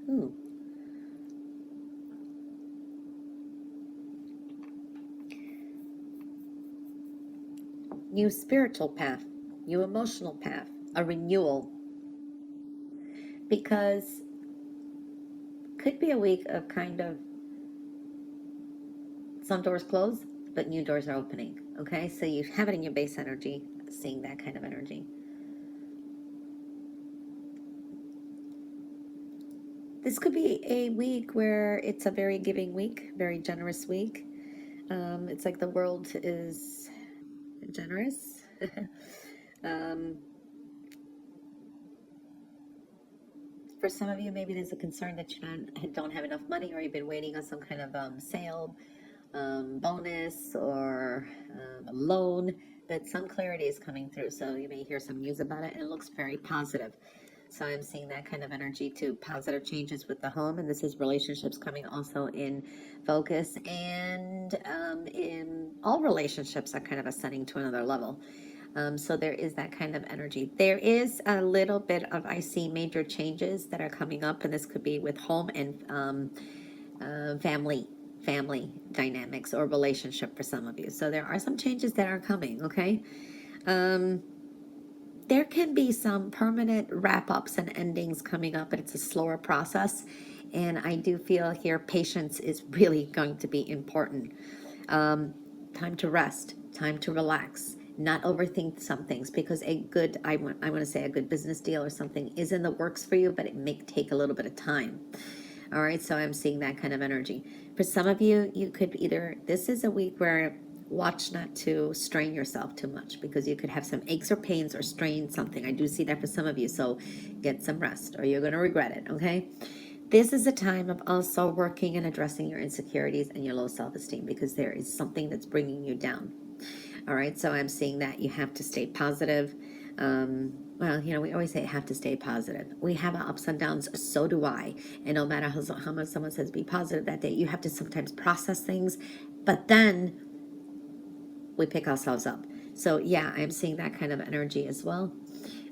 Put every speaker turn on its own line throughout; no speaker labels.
Ooh. New spiritual path, new emotional path, a renewal. Because could be a week of kind of some doors closed, but new doors are opening. Okay, so you have it in your base energy, seeing that kind of energy. This could be a week where it's a very giving week, very generous week. It's like the world is generous. um, for some of you, maybe there's a concern that you don't have enough money, or you've been waiting on some kind of sale, bonus, or a loan. But some clarity is coming through, so you may hear some news about it, and it looks very positive. So I'm seeing that kind of energy too. Positive changes with the home, and this is relationships coming also in focus, and in all relationships are kind of ascending to another level. So there is that kind of energy. There is a little bit of, I see major changes that are coming up, and this could be with home and family dynamics or relationship for some of you. So there are some changes that are coming, okay? There can be some permanent wrap-ups and endings coming up, but it's a slower process. And I do feel here patience is really going to be important. Time to rest, time to relax, not overthink some things, because I want to say a good business deal or something is in the works for you, but it may take a little bit of time. All right, so I'm seeing that kind of energy. For some of you, you could either, this is a week where watch not to strain yourself too much, because you could have some aches or pains or strain something. I do see that for some of you, so get some rest or you're going to regret it, okay? This is a time of also working and addressing your insecurities and your low self-esteem, because there is something that's bringing you down. All right, so I'm seeing that you have to stay positive. Well, we always say have to stay positive. We have our ups and downs, so do I. And no matter how much someone says be positive that day, you have to sometimes process things, but then we pick ourselves up. So yeah, I'm seeing that kind of energy as well.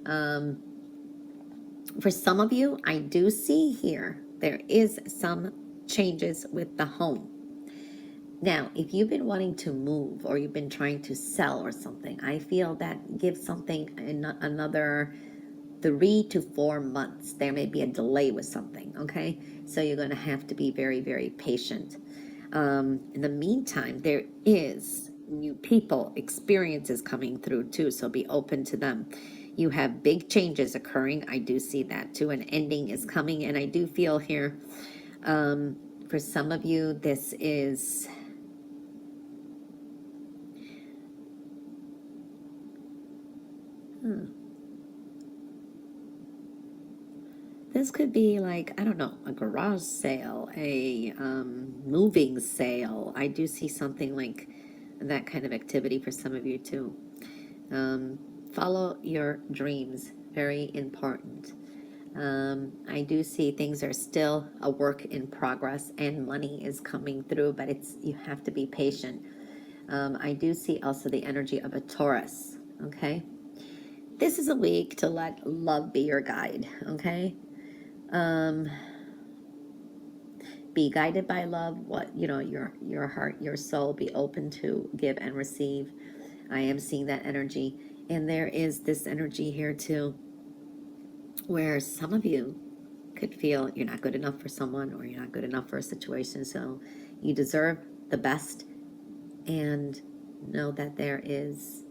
For some of you, I do see here, there is some changes with the home. Now, if you've been wanting to move or you've been trying to sell or something, I feel that gives something another 3 to 4 months. There may be a delay with something, okay? So you're going to have to be very, very patient. In the meantime, there is new people, experiences coming through too, so be open to them. You have big changes occurring. I do see that too. An ending is coming, and I do feel here, for some of you, this is... This could be like, I don't know, a garage sale, a moving sale. I do see something like that kind of activity for some of you too. Follow your dreams, very important. I do see things are still a work in progress, and money is coming through, but you have to be patient. I do see also the energy of a Taurus, okay? This is a week to let love be your guide, okay? Be guided by love. What your heart, your soul, be open to give and receive. I am seeing that energy, and there is this energy here too, where some of you could feel you're not good enough for someone, or you're not good enough for a situation, so you deserve the best, and know that there is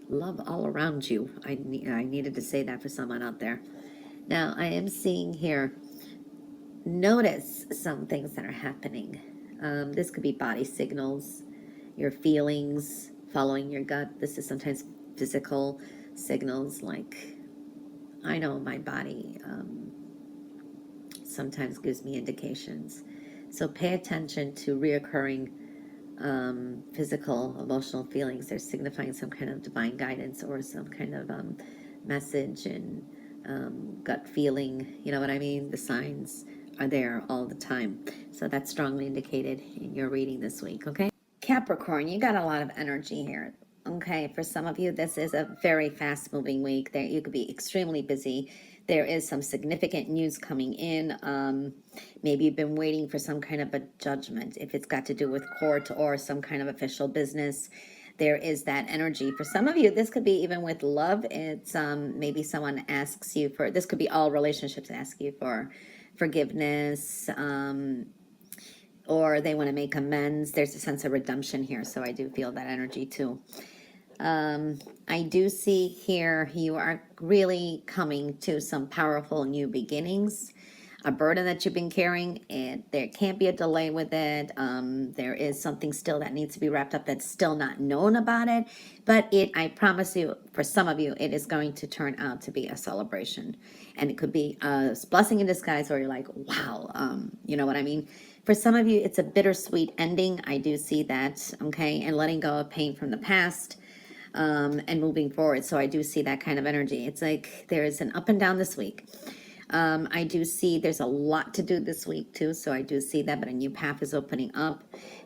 love all around you. I needed to say that for someone out there. Now, I am seeing here, notice some things that are happening. This could be body signals, your feelings, following your gut. This is sometimes physical signals, like I know my body sometimes gives me indications. So pay attention to reoccurring physical, emotional feelings. They're signifying some kind of divine guidance or some kind of message and gut feeling. You know what I mean? The signs are there all the time. So that's strongly indicated in your reading this week, okay? Capricorn, you got a lot of energy here. Okay, for some of you, this is a very fast-moving week. There, you could be extremely busy. There is some significant news coming in. Maybe you've been waiting for some kind of a judgment, if it's got to do with court or some kind of official business. There is that energy. For some of you, this could be even with love. It's maybe someone asks you for, this could be all relationships ask you for forgiveness, or they want to make amends. There's a sense of redemption here, so I do feel that energy too. I do see here you are really coming to some powerful new beginnings. A burden that you've been carrying, and there can't be a delay with it. There is something still that needs to be wrapped up that's still not known about it. But I promise you, for some of you, it is going to turn out to be a celebration. And it could be a blessing in disguise, or you're like, wow, you know what I mean? For some of you, it's a bittersweet ending. I do see that, okay? And letting go of pain from the past. And moving forward. So I do see that kind of energy. It's like there's an up and down this week. I do see there's a lot to do this week too. So I do see that, but a new path is opening up.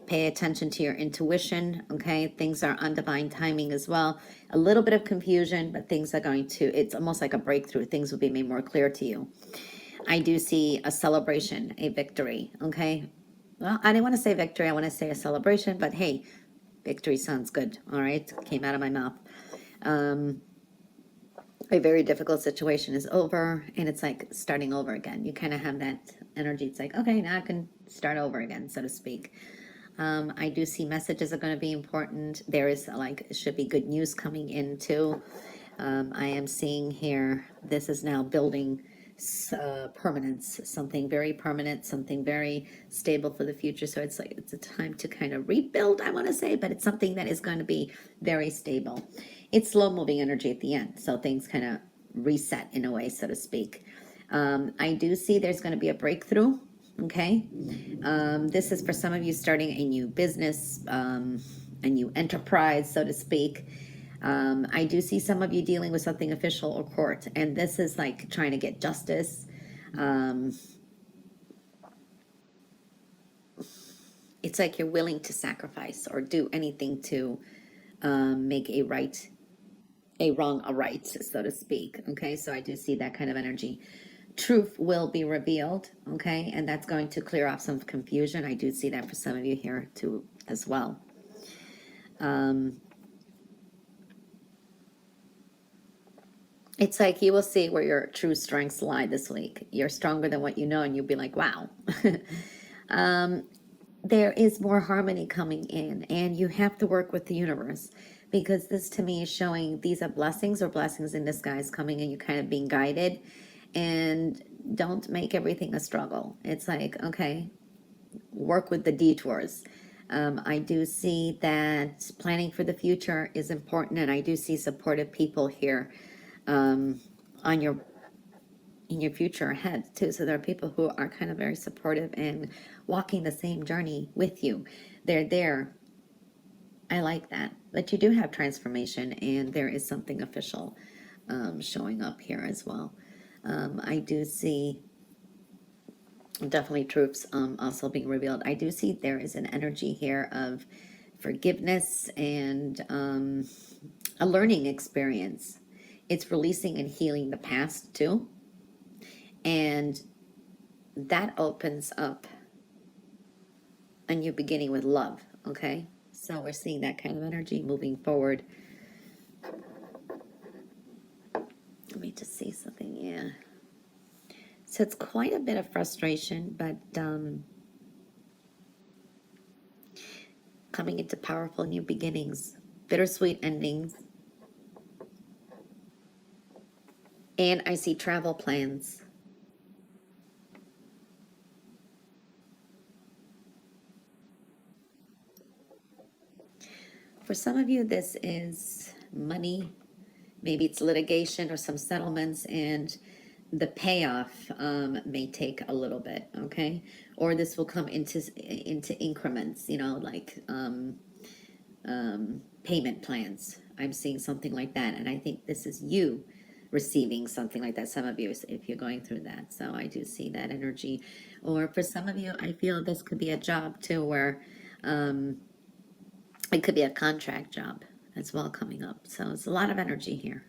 Pay attention to your intuition. Okay. Things are on divine timing as well. A little bit of confusion, but things are going to, it's almost like a breakthrough. Things will be made more clear to you. I do see a celebration, a victory. Okay. Well, I didn't want to say victory. I want to say a celebration, but hey, victory sounds good. All right. Came out of my mouth. A very difficult situation is over, and it's like starting over again. You kind of have that energy. It's like, okay, now I can start over again, so to speak. I do see messages are going to be important. There is like, should be good news coming in too. I am seeing here, this is now building permanence, something very permanent, something very stable for the future. So it's like, it's a time to kind of rebuild, I want to say, but it's something that is going to be very stable. It's slow moving energy at the end. So things kind of reset in a way, so to speak. I do see there's going to be a breakthrough. Okay. This is for some of you starting a new business, a new enterprise, so to speak. I do see some of you dealing with something official or court, and this is like trying to get justice. It's like you're willing to sacrifice or do anything to make a wrong a right, so to speak. Okay, so I do see that kind of energy. Truth will be revealed, okay, and that's going to clear off some confusion. I do see that for some of you here too as well. It's like you will see where your true strengths lie this week. You're stronger than what you know, and you'll be like, wow. There is more harmony coming in, and you have to work with the universe, because this to me is showing these are blessings or blessings in disguise coming, and you kind of being guided. And don't make everything a struggle. It's like, okay, work with the detours. I do see that planning for the future is important, and I do see supportive people here on your in your future ahead too. So there are people who are kind of very supportive and walking the same journey with you. They're there. I like that. But you do have transformation, and there is something official showing up here as well. I do see definitely truths also being revealed. I do see there is an energy here of forgiveness and a learning experience. It's releasing and healing the past too. And that opens up a new beginning with love, okay? So we're seeing that kind of energy moving forward. Let me just see something, yeah. So it's quite a bit of frustration, but coming into powerful new beginnings, bittersweet endings. And I see travel plans. For some of you, this is money. Maybe it's litigation or some settlements, and the payoff may take a little bit, okay? Or this will come into increments, you know, like payment plans. I'm seeing something like that, and I think this is you receiving something like that. Some of you, if you're going through that. So I do see that energy. Or for some of you, I feel this could be a job too, where it could be a contract job. as well coming up. So it's a lot of energy here.